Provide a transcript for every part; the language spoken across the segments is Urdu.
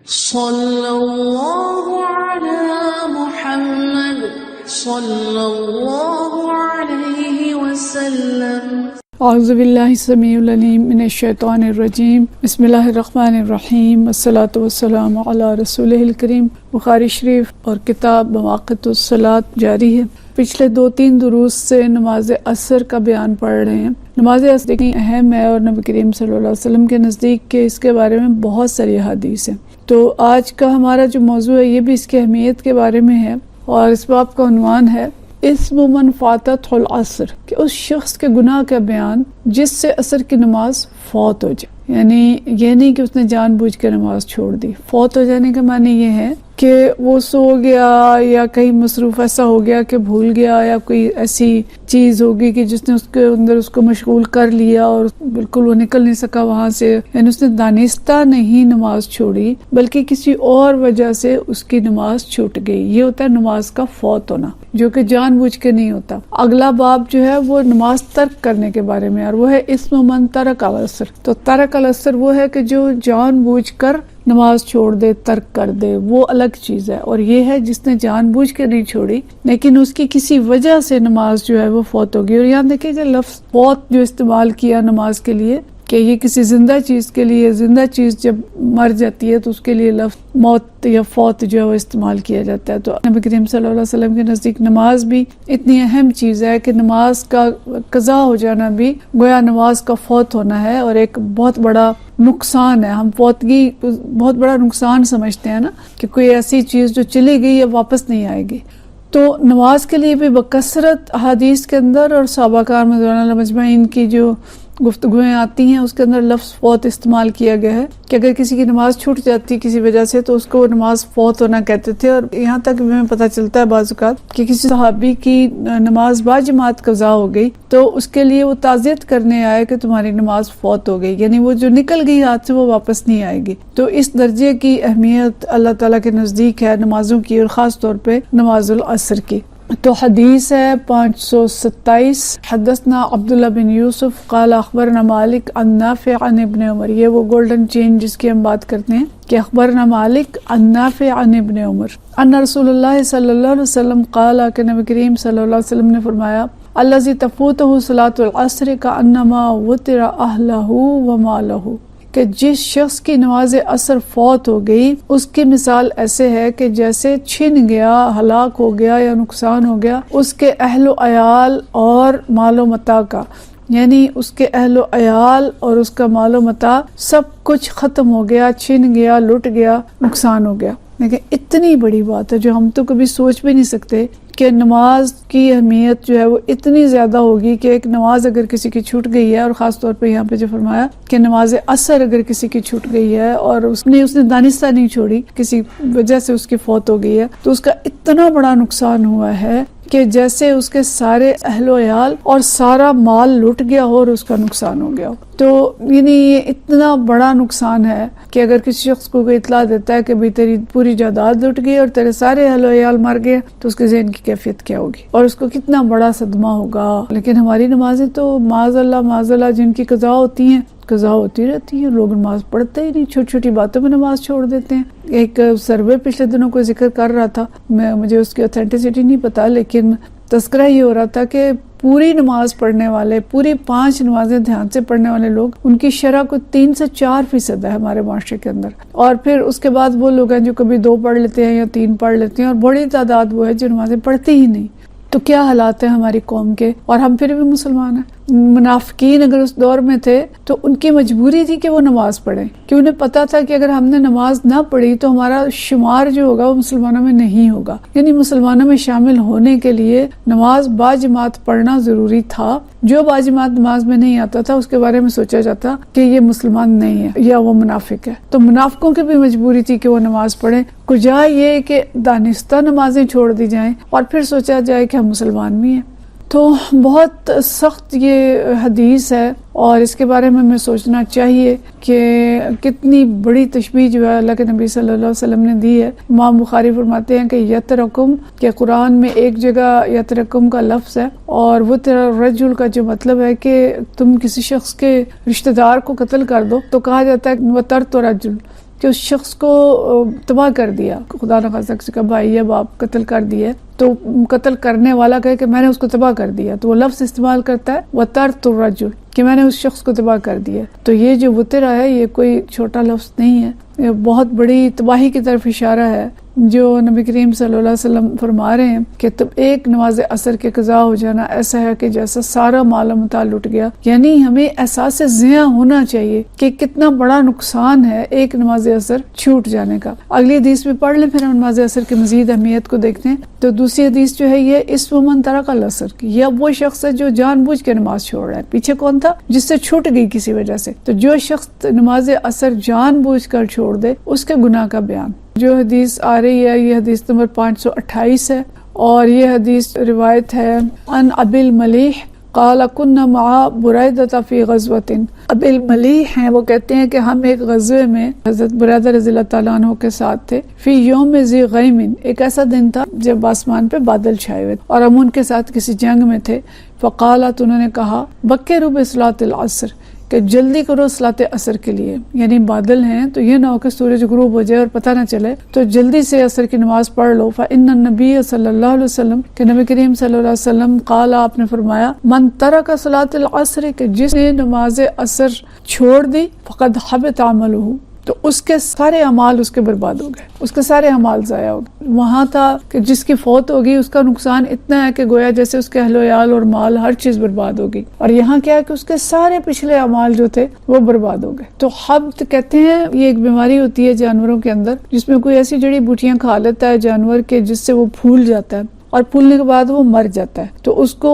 صلی اللہ علی محمد صلی اللہ علیہ وسلم۔ اعوذ باللہ السمیع العلیم من الشیطان الرجیم، بسم اللہ الرحمن الرحیم، والصلاة والسلام علی رسولہ الکریم۔ بخاری شریف اور کتاب مواقیت الصلاۃ جاری ہے۔ پچھلے 2-3 دروس سے نماز عصر کا بیان پڑھ رہے ہیں۔ نماز عصر اتنی اہم ہے اور نبی کریم صلی اللہ علیہ وسلم کے نزدیک کہ اس کے بارے میں بہت ساری احادیث ہیں۔ تو آج کا ہمارا جو موضوع ہے یہ بھی اس کی اہمیت کے بارے میں ہے، اور اس باب کا عنوان ہے اسم من فاتت العصر، کہ اس شخص کے گناہ کا بیان جس سے عصر کی نماز فوت ہو جائے۔ یعنی یہ نہیں کہ اس نے جان بوجھ کے نماز چھوڑ دی۔ فوت ہو جانے کا معنی یہ ہے کہ وہ سو گیا یا کہیں مصروف ایسا ہو گیا کہ بھول گیا، یا کوئی ایسی چیز ہوگی کہ جس نے اس کے اندر اس کو مشغول کر لیا اور بالکل وہ نکل نہیں سکا وہاں سے۔ یعنی اس نے دانستہ نہیں نماز چھوڑی بلکہ کسی اور وجہ سے اس کی نماز چھوٹ گئی۔ یہ ہوتا ہے نماز کا فوت ہونا، جو کہ جان بوجھ کے نہیں ہوتا۔ اگلا باب جو ہے وہ نماز ترک کرنے کے بارے میں، اور وہ ہے اسم من ترک العصر۔ تو ترک العصر وہ ہے کہ جو جان بوجھ کر نماز چھوڑ دے، ترک کر دے، وہ الگ چیز ہے۔ اور یہ ہے جس نے جان بوجھ کے نہیں چھوڑی لیکن اس کی کسی وجہ سے نماز جو ہے وہ فوت ہوگی۔ اور یہاں دیکھیں کہ لفظ فوت جو استعمال کیا نماز کے لیے، کہ یہ کسی زندہ چیز کے لیے، زندہ چیز جب مر جاتی ہے تو اس کے لیے لفظ موت یا فوت جو ہے وہ استعمال کیا جاتا ہے۔ تو نبی کریم صلی اللہ علیہ وسلم کے نزدیک نماز بھی اتنی اہم چیز ہے کہ نماز کا قضا ہو جانا بھی گویا نماز کا فوت ہونا ہے، اور ایک بہت بڑا نقصان ہے۔ ہم فوتگی بہت بڑا نقصان سمجھتے ہیں نا، کہ کوئی ایسی چیز جو چلی گئی یا واپس نہیں آئے گی۔ تو نماز کے لیے بھی بکثرت احادیث کے اندر اور صحابہ کرام رضوان اللہ مجمعین کی جو گفتگویں آتی ہیں اس کے اندر لفظ فوت استعمال کیا گیا ہے، کہ اگر کسی کی نماز چھوٹ جاتی کسی وجہ سے تو اس کو وہ نماز فوت ہونا کہتے تھے۔ اور یہاں تک بھی ہمیں پتہ چلتا ہے بعض اوقات کہ کسی صحابی کی نماز باجماعت قضا ہو گئی تو اس کے لیے وہ تعزیت کرنے آئے کہ تمہاری نماز فوت ہو گئی، یعنی وہ جو نکل گئی ہاتھ سے وہ واپس نہیں آئے گی۔ تو اس درجے کی اہمیت اللہ تعالیٰ کے نزدیک ہے نمازوں کی، اور خاص طور پہ نماز العصر کی۔ تو حدیث ہے 527، حدثنا عبداللہ بن یوسف قال اخبرنا مالک عن نافع عن ابن عمر۔ یہ وہ گولڈن چین جس کی ہم بات کرتے ہیں کہ اخبرنا مالک عن نافع عن ابن عمر ان رسول اللہ صلی اللہ علیہ وسلم قال، کہ نبی کریم صلی اللہ علیہ وسلم نے فرمایا الذی تفوتہ صلاۃ العصر کانما وطر اہلہ ومالہ، کہ جس شخص کی نماز عصر فوت ہو گئی اس کی مثال ایسے ہے کہ جیسے چھن گیا، ہلاک ہو گیا یا نقصان ہو گیا اس کے اہل و عیال اور مال و متاع کا۔ یعنی اس کے اہل و عیال اور اس کا مال و متاع سب کچھ ختم ہو گیا، چھن گیا، لٹ گیا، نقصان ہو گیا۔ لیکن اتنی بڑی بات ہے جو ہم تو کبھی سوچ بھی نہیں سکتے کہ نماز کی اہمیت جو ہے وہ اتنی زیادہ ہوگی کہ ایک نماز اگر کسی کی چھوٹ گئی ہے، اور خاص طور پہ یہاں پہ جو فرمایا کہ نماز عصر اگر کسی کی چھوٹ گئی ہے اور اس نے دانستہ نہیں چھوڑی، کسی وجہ سے اس کی فوت ہو گئی ہے، تو اس کا اتنا بڑا نقصان ہوا ہے کہ جیسے اس کے سارے اہل و عیال اور سارا مال لٹ گیا ہو اور اس کا نقصان ہو گیا ہو۔ تو یعنی یہ اتنا بڑا نقصان ہے کہ اگر کسی شخص کو کوئی اطلاع دیتا ہے کہ بھی تیری پوری جائیداد لٹ گئی اور تیرے سارے اہل و عیال مر گئے، تو اس کے ذہن کی کیفیت کیا ہوگی اور اس کو کتنا بڑا صدمہ ہوگا۔ لیکن ہماری نمازیں تو معاذ اللہ جن کی قضا ہوتی ہیں، قضا ہوتی رہتی ہے، لوگ نماز پڑھتے ہی نہیں، چھوٹی چھوٹی باتوں میں نماز چھوڑ دیتے ہیں۔ ایک سروے پچھلے دنوں کوئی ذکر کر رہا تھا، مجھے اس کی اوتھینٹسٹی نہیں پتا، لیکن تذکرہ یہ ہو رہا تھا کہ پوری نماز پڑھنے والے، پوری 5 نمازیں دھیان سے پڑھنے والے لوگ، ان کی شرح کو 3 سے 4% ہے ہمارے معاشرے کے اندر۔ اور پھر اس کے بعد وہ لوگ ہیں جو کبھی 2 پڑھ لیتے ہیں یا 3 پڑھ لیتے ہیں، اور بڑی تعداد وہ ہے جو نمازیں پڑھتے ہی نہیں۔ تو کیا حالات ہیں ہماری قوم کے، اور ہم پھر بھی مسلمان ہیں۔ منافقین اگر اس دور میں تھے تو ان کی مجبوری تھی کہ وہ نماز پڑھیں، کہ انہیں پتا تھا کہ اگر ہم نے نماز نہ پڑھی تو ہمارا شمار جو ہوگا وہ مسلمانوں میں نہیں ہوگا۔ یعنی مسلمانوں میں شامل ہونے کے لیے نماز باجماعت پڑھنا ضروری تھا۔ جو باجماعت نماز میں نہیں آتا تھا اس کے بارے میں سوچا جاتا کہ یہ مسلمان نہیں ہے یا وہ منافق ہے۔ تو منافقوں کی بھی مجبوری تھی کہ وہ نماز پڑھیں، کجا یہ کہ دانستہ نمازیں چھوڑ دی جائیں اور پھر سوچا جائے کہ ہم مسلمان بھی ہیں۔ تو بہت سخت یہ حدیث ہے، اور اس کے بارے میں ہمیں سوچنا چاہیے کہ کتنی بڑی تشبیہ جو ہے اللہ کے نبی صلی اللہ علیہ وسلم نے دی ہے۔ امام بخاری فرماتے ہیں کہ یترکم، کہ قرآن میں ایک جگہ یترکم کا لفظ ہے، اور وہ تیرا رجل کا جو مطلب ہے کہ تم کسی شخص کے رشتہ دار کو قتل کر دو، تو کہا جاتا ہے وترت رجل، کہ کہ اس شخص کو تباہ کر دیا، خدا نخواستہ کسی کا بھائی یا باپ قتل کر دیے تو قتل کرنے والا کہے کہ میں نے اس کو تباہ کر دیا، تو وہ لفظ استعمال کرتا ہے وَتَرْتُ الرَّجُلِ کہ میں نے اس شخص کو تباہ کر دیا. تو یہ جو وطرہ ہے یہ کوئی چھوٹا لفظ نہیں ہے، یہ بہت بڑی تباہی کی طرف اشارہ ہے جو نبی کریم صلی اللہ علیہ وسلم فرما رہے ہیں کہ تب ایک نماز عصر کے قضا ہو جانا ایسا ہے کہ جیسا سارا مال و متاع لٹ گیا. یعنی ہمیں احساس ضیاع ہونا چاہیے کہ کتنا بڑا نقصان ہے ایک نماز عصر چھوٹ جانے کا. اگلی حدیث میں پڑھ لیں پھر ہم نماز عصر کی مزید اہمیت کو دیکھتے ہیں. تو دوسری حدیث جو ہے یہ اسم من ترک العصر کی، یہ وہ شخص ہے جو جان بوجھ کے نماز چھوڑ رہا ہے. پیچھے کون تھا؟ جس سے چھوٹ گئی کسی وجہ سے. تو جو شخص نماز عصر جان بوجھ کر چھوڑ دے اس کے گناہ کا بیان. جو حدیث آ رہی ہے یہ حدیث نمبر 528 ہے اور یہ حدیث روایت ہے عن ابی الملیح قال كنا مع بریدہ فی غزوۃ. ابی الملیح ہیں، وہ کہتے ہیں کہ ہم ایک غزوے میں حضرت بریدہ رضی اللہ تعالیٰ عنہ کے ساتھ تھے. فی یوم ذی غیم، ایک ایسا دن تھا جب آسمان پہ بادل چھائے ہوئے اور ہم ان کے ساتھ کسی جنگ میں تھے. فقالت، انہوں نے کہا بکروا بصلاۃ العصر کہ جلدی کرو صلاۃ عصر کے لیے. یعنی بادل ہیں تو یہ نہ ہو کہ سورج غروب ہو جائے اور پتہ نہ چلے، تو جلدی سے عصر کی نماز پڑھ لو. فإن النبی صلی اللہ علیہ وسلم کہ نبی کریم صلی اللہ علیہ وسلم قال، آپ نے فرمایا من ترک صلاۃ العصر کہ جس نے نماز عصر چھوڑ دی فقد حبط عملہ تو اس کے سارے اعمال اس کے برباد ہو گئے، اس کے سارے اعمال ضائع ہو گئے. وہاں تھا کہ جس کی فوت ہوگی اس کا نقصان اتنا ہے کہ گویا جیسے اس کے اہل و عیال اور مال ہر چیز برباد ہوگی، اور یہاں کیا ہے کہ اس کے سارے پچھلے اعمال جو تھے وہ برباد ہو گئے. تو حبط کہتے ہیں یہ ایک بیماری ہوتی ہے جانوروں کے اندر جس میں کوئی ایسی جڑی بوٹیاں کھا لیتا ہے جانور کے جس سے وہ پھول جاتا ہے اور پھولنے کے بعد وہ مر جاتا ہے. تو اس کو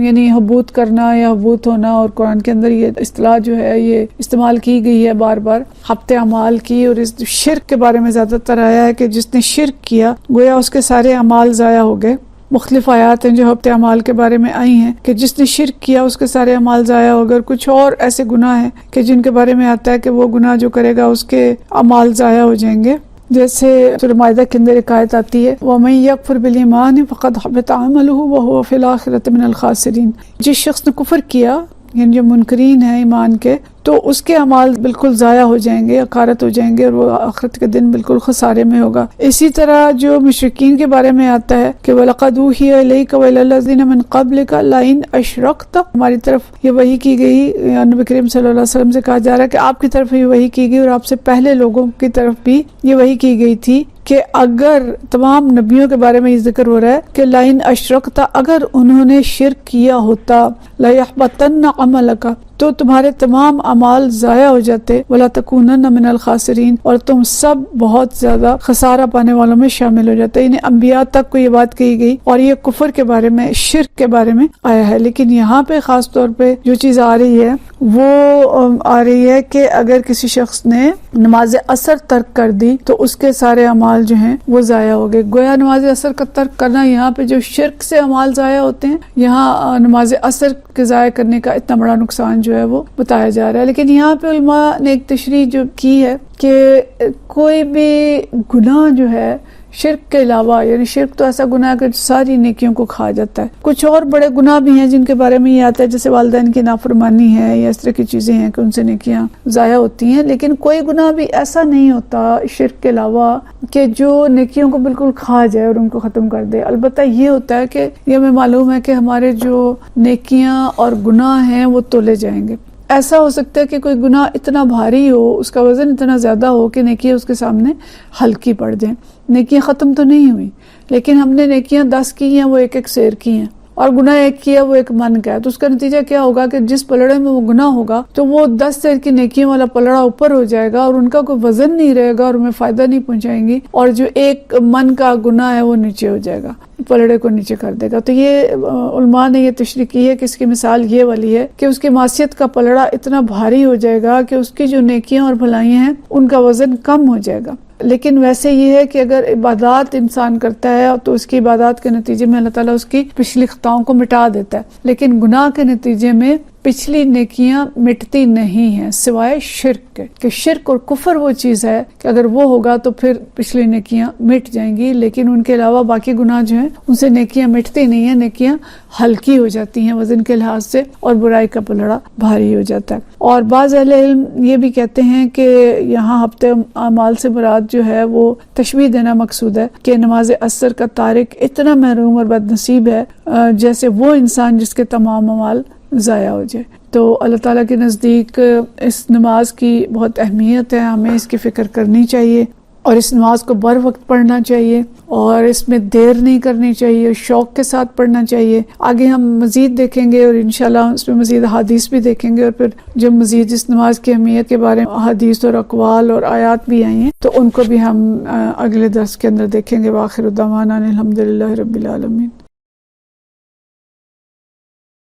یعنی حبوط کرنا یا حبوط ہونا، اور قرآن کے اندر یہ اصطلاح جو ہے یہ استعمال کی گئی ہے بار بار حبط اعمال کی. اور اس شرک کے بارے میں زیادہ تر آیا ہے کہ جس نے شرک کیا گویا اس کے سارے اعمال ضائع ہو گئے. مختلف آیات ہیں جو حبط اعمال کے بارے میں آئی ہیں کہ جس نے شرک کیا اس کے سارے اعمال ضائع ہو گئے. کچھ اور ایسے گناہ ہیں کہ جن کے بارے میں آتا ہے کہ وہ گناہ جو کرے گا اس کے اعمال ضائع ہو جائیں گے. جیسے سورہ مائدہ کے اندر ایک آیت آتی ہے وَمَن يَكْفُرْ بِالْإِيمَانِ فَقَدْ حَبِطَ عَمَلُهُ وَهُوَ فِي الْآخِرَةِ مِنَ الْخَاسِرِينَ. جس شخص نے کفر کیا یعنی جو منکرین ہیں ایمان کے تو اس کے اعمال بالکل ضائع ہو جائیں گے، اخارت ہو جائیں گے، اور وہ آخرت کے دن بالکل خسارے میں ہوگا. اسی طرح جو مشرکین کے بارے میں آتا ہے کہ وَلَقَدْ أُوحِيَ إِلَيْكَ وَإِلَى الَّذِينَ مِن قَبْلِكَ لَئِنْ أَشْرَكْتَ، ہماری طرف یہ وحی کی گئی. نبی کریم صلی اللہ علیہ وسلم سے کہا جا رہا ہے کہ آپ کی طرف یہ وحی کی گئی اور آپ سے پہلے لوگوں کی طرف بھی یہ وحی کی گئی تھی کہ اگر تمام نبیوں کے بارے میں یہ ذکر ہو رہا ہے کہ لَئِنْ أَشْرَكْتَ اگر انہوں نے شرک کیا ہوتا لَيَحْبَطَنَّ عَمَلَكَ تو تمہارے تمام اعمال ضائع ہو جاتے. وَلَا تَكُونَنَّ مِنَ الْخَاسِرِينَ اور تم سب بہت زیادہ خسارہ پانے والوں میں شامل ہو جاتے. انہیں انبیاء تک کو یہ بات کہی گئی اور یہ کفر کے بارے میں، شرک کے بارے میں آیا ہے. لیکن یہاں پہ خاص طور پہ جو چیز آ رہی ہے وہ آ رہی ہے کہ اگر کسی شخص نے نماز عصر ترک کر دی تو اس کے سارے اعمال جو ہیں وہ ضائع ہو گئے. گویا نماز عصر کا ترک کرنا، یہاں پہ جو شرک سے اعمال ضائع ہوتے ہیں یہاں نماز عصر کے ضائع کرنے کا اتنا بڑا نقصان جو ہے وہ بتایا جا رہا ہے. لیکن یہاں پہ علماء نے ایک تشریح جو کی ہے کہ کوئی بھی گناہ جو ہے شرک کے علاوہ، یعنی شرک تو ایسا گناہ ہے کہ ساری نیکیوں کو کھا جاتا ہے. کچھ اور بڑے گناہ بھی ہیں جن کے بارے میں یہ آتا ہے جیسے والدین کی نافرمانی ہے یا اس طرح کی چیزیں ہیں کہ ان سے نیکیاں ضائع ہوتی ہیں. لیکن کوئی گناہ بھی ایسا نہیں ہوتا شرک کے علاوہ کہ جو نیکیوں کو بالکل کھا جائے اور ان کو ختم کر دے. البتہ یہ ہوتا ہے کہ یہ ہمیں معلوم ہے کہ ہمارے جو نیکیاں اور گناہ ہیں وہ تولے جائیں گے. ایسا ہو سکتا ہے کہ کوئی گناہ اتنا بھاری ہو، اس کا وزن اتنا زیادہ ہو کہ نیکیاں اس کے سامنے ہلکی پڑ جائیں. نیکیاں ختم تو نہیں ہوئی لیکن ہم نے نیکیاں 10 کی ہیں وہ ایک ایک سیر کی ہیں اور گناہ ایک کیا وہ ایک من کا ہے. تو اس کا نتیجہ کیا ہوگا کہ جس پلڑے میں وہ گناہ ہوگا تو وہ 10 سیر کی نیکیوں والا پلڑا اوپر ہو جائے گا اور ان کا کوئی وزن نہیں رہے گا اور ہمیں فائدہ نہیں پہنچائیں گی، اور جو ایک من کا گناہ ہے وہ نیچے ہو جائے گا، پلڑے کو نیچے کر دے گا. تو یہ علماء نے یہ تشریح کی ہے کہ اس کی مثال یہ والی ہے کہ اس کی معصیت کا پلڑا اتنا بھاری ہو جائے گا کہ اس کی جو نیکیاں اور بھلائیاں ہیں ان کا وزن کم ہو جائے گا. لیکن ویسے یہ ہے کہ اگر عبادات انسان کرتا ہے تو اس کی عبادات کے نتیجے میں اللہ تعالیٰ اس کی پچھلی خطاؤں کو مٹا دیتا ہے، لیکن گناہ کے نتیجے میں پچھلی نیکیاں مٹتی نہیں ہیں سوائے شرک کے، کہ شرک اور کفر وہ چیز ہے کہ اگر وہ ہوگا تو پھر پچھلی نیکیاں مٹ جائیں گی، لیکن ان کے علاوہ باقی گناہ جو ہیں ان سے نیکیاں مٹتی نہیں ہیں، نیکیاں ہلکی ہو جاتی ہیں وزن کے لحاظ سے، اور برائی کا پلڑا بھاری ہو جاتا ہے۔ اور بعض اہل علم یہ بھی کہتے ہیں کہ یہاں ہفتے اعمال سے مراد جو ہے وہ تشبیہ دینا مقصود ہے کہ نماز عصر کا تارک اتنا محروم اور بد نصیب ہے جیسے وہ انسان جس کے تمام اعمال ضائع ہو جائے۔ تو اللہ تعالیٰ کے نزدیک اس نماز کی بہت اہمیت ہے، ہمیں اس کی فکر کرنی چاہیے اور اس نماز کو بر وقت پڑھنا چاہیے اور اس میں دیر نہیں کرنی چاہیے، شوق کے ساتھ پڑھنا چاہیے۔ آگے ہم مزید دیکھیں گے اور انشاءاللہ اس میں مزید احادیث بھی دیکھیں گے، اور پھر جب مزید اس نماز کی اہمیت کے بارے میں احادیث اور اقوال اور آیات بھی آئی ہیں تو ان کو بھی ہم اگلے درس کے اندر دیکھیں گے۔ وآخر دعوانا الحمدللہ رب العالمین۔